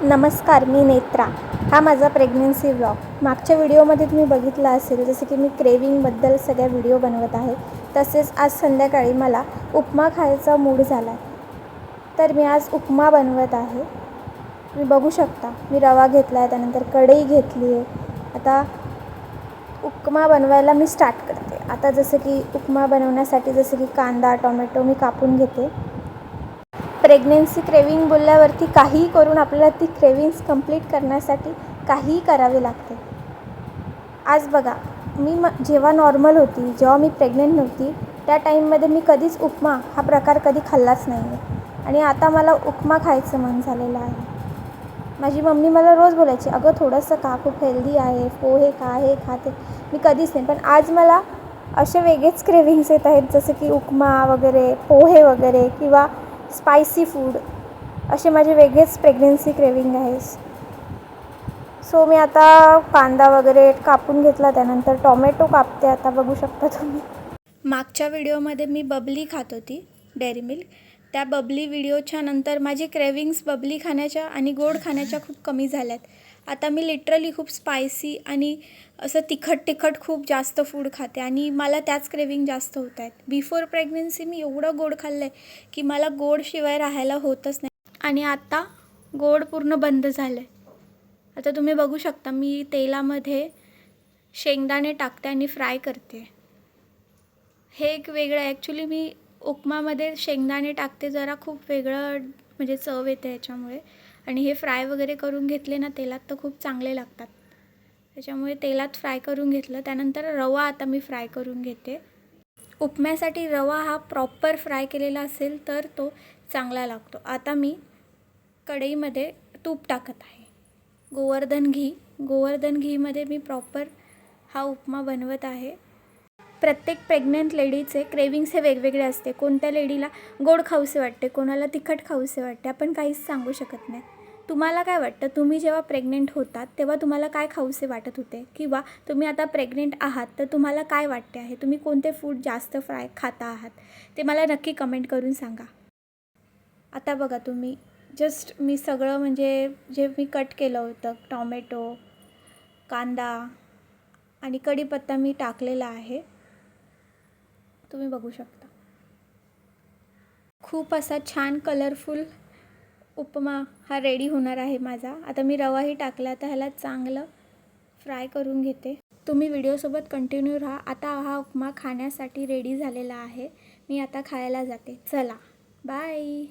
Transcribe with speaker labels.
Speaker 1: नमस्कार, मी नेत्रा. हा माझा प्रेग्नन्सी व्लॉग. मागच्या व्हिडिओमध्ये तुम्ही बघितलं असेल, जसं की मी क्रेविंगबद्दल सगळ्या व्हिडिओ बनवत आहे. तसेच आज संध्याकाळी मला उपमा खायचा मूड झाला, तर मी आज उपमा बनवत आहे. तुम्ही बघू शकता, मी रवा घेतला आहे, त्यानंतर कढई घेतली आहे. आता उपमा बनवायला मी स्टार्ट करते. आता जसं की उपमा बनवण्यासाठी जसं की कांदा, टोमॅटो मी कापून घेते. प्रेग्नन्सी क्रेविंग बोलल्यावरती काहीही करून आपल्याला ती क्रेविंग्स कंप्लीट करण्यासाठी काहीही करावे लागते. आज बघा, मी जेव्हा नॉर्मल होती, जेव्हा मी प्रेग्नेंट नव्हती, त्या टाईममध्ये मी कधीच उपमा हा प्रकार कधी खाल्लाच नाही आहे. आणि आता मला उपमा खायचं मन झालेलं आहे. माझी मम्मी मला रोज बोलायची, अगं थोडंसं खा, खूप हेल्दी आहे, पोहे खा, हे खाते. मी कधीच नाही, पण आज मला असे वेगळेच क्रेविंग्स येत आहेत, जसं की उपमा वगैरे, पोहे वगैरे किंवा स्पायसी फूड. असे माझे वेगळेच प्रेग्नन्सी क्रेविंग आहे. सो मी आता कांदा वगैरे कापून घेतला, त्यानंतर टोमॅटो कापते. आता बघू शकता तुम्ही. मागच्या व्हिडिओमध्ये मी बबली खात होती, डेअरी मिल्क. त्या बबली व्हिडिओच्या नंतर माझी क्रेविंग्स बबली खाण्याच्या आणि गोड खाण्याच्या खूप कमी झाल्यात. आता मी लिटरली खूप स्पायसी आणि असं तिखट खूप जास्त फूड खाते आणि मला त्याच क्रेविंग जास्त होत आहेत. बिफोर प्रेग्नन्सी मी एवढं गोड खाल्लं आहे की मला गोडशिवाय राहायला होतच नाही, आणि आता गोड पूर्ण बंद झालं आहे. आता तुम्ही बघू शकता, मी तेलामध्ये शेंगदाणे टाकते आणि फ्राय करते. हे एक वेगळं आहे. ॲक्च्युली मी उपमामध्ये शेंगदाणे टाकते, जरा खूप वेगळं म्हणजे चव येते याच्यामुळे. आणि हे फ्राय वगैरे करून घेतले ना तेलात, तर खूप चांगले लागतात. त्याच्यामुळे तेलात फ्राय करून घेतलं. त्यानंतर रवा आता मी फ्राय करून घेते. उपम्यासाठी रवा हा प्रॉपर फ्राय केलेला असेल तर तो चांगला लागतो. आता मी कढईमध्ये तूप टाकत आहे. गोवर्धन घीमध्ये मी प्रॉपर हा उपमा बनवत आहे. प्रत्येक प्रेग्नंट लेडीचे क्रेविंग्स हे वेगवेगळे असते. कोणत्या लेडीला गोड खाऊसे वाटते, कोणाला तिखट खाऊसे वाटते. आपण काहीच सांगू शकत नाही. तुम्हाला काय वाटतं, तुम्ही जेव्हा प्रेग्नेंट होतात तेव्हा तुम्हाला काय खाऊसे वाटत होते, किंवा तुम्ही आता प्रेग्नेंट आहात तर तुम्हाला काय वाटते आहे, तुम्ही कोणते फूड जास्त फ्राय खाता आहात ते मला नक्की कमेंट करून सांगा. आता बघा तुम्ही, जस्ट मी सगळं म्हणजे जे मी कट केलं होतं, टॉमॅटो, कांदा आणि कढीपत्ता मी टाकलेला आहे. तुम्ही बघू शकता. खूप असा छान कलरफुल उपमा हा रेडी होणार आहे माझा. आता मी रवाही टाकला, तर ह्याला चांगलं फ्राय करून घेते. तुम्ही व्हिडिओसोबत कंटिन्यू राहा. आता हा उपमा खाण्यासाठी रेडी झालेला आहे. मी आता खायला जाते. चला, बाय.